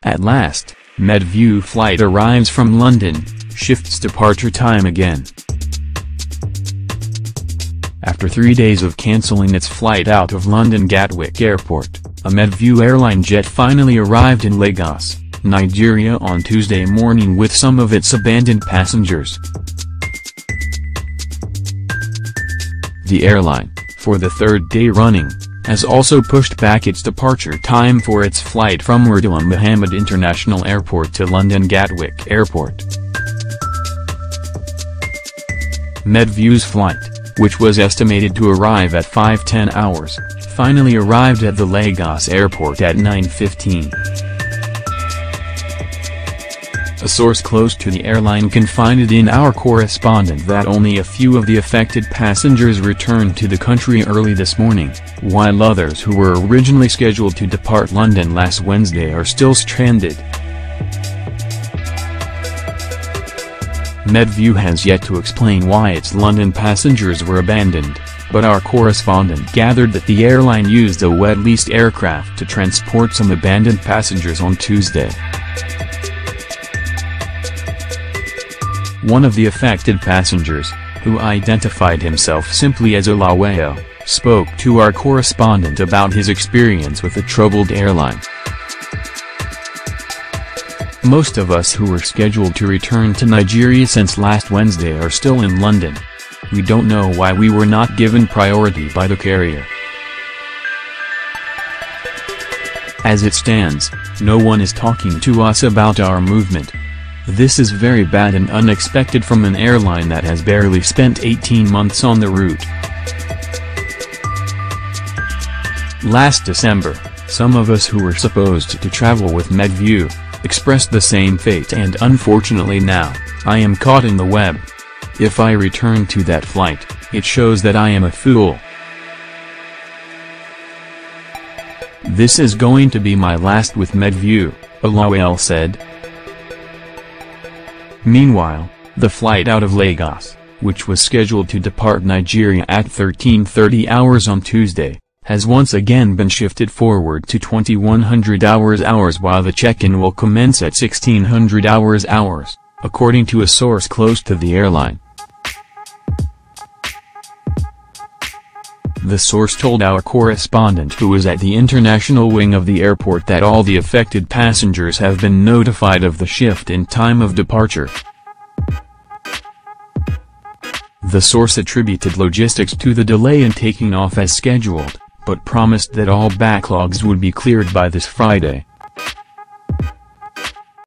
At last, Medview flight arrives from London, shifts departure time again. After 3 days of cancelling its flight out of London Gatwick Airport, a Medview airline jet finally arrived in Lagos, Nigeria on Tuesday morning with some of its abandoned passengers. The airline, for the third day running, has also pushed back its departure time for its flight from Murtala Muhammed International Airport to London Gatwick Airport. Medview's flight, which was estimated to arrive at 5:10 hours, finally arrived at the Lagos airport at 9:15. A source close to the airline confided in our correspondent that only a few of the affected passengers returned to the country early this morning, while others who were originally scheduled to depart London last Wednesday are still stranded. Medview has yet to explain why its London passengers were abandoned, but our correspondent gathered that the airline used a wet-leased aircraft to transport some abandoned passengers on Tuesday. One of the affected passengers, who identified himself simply as Olawale, spoke to our correspondent about his experience with the troubled airline. Most of us who were scheduled to return to Nigeria since last Wednesday are still in London. We don't know why we were not given priority by the carrier. As it stands, no one is talking to us about our movement. This is very bad and unexpected from an airline that has barely spent 18 months on the route. Last December, some of us who were supposed to travel with Medview expressed the same fate, and unfortunately now, I am caught in the web. If I return to that flight, it shows that I am a fool. This is going to be my last with Medview, Olawale said. Meanwhile, the flight out of Lagos, which was scheduled to depart Nigeria at 13:30 hours on Tuesday, has once again been shifted forward to 2100 hours while the check-in will commence at 1600 hours, according to a source close to the airline. The source told our correspondent, who was at the international wing of the airport, that all the affected passengers have been notified of the shift in time of departure. The source attributed logistics to the delay in taking off as scheduled, but promised that all backlogs would be cleared by this Friday.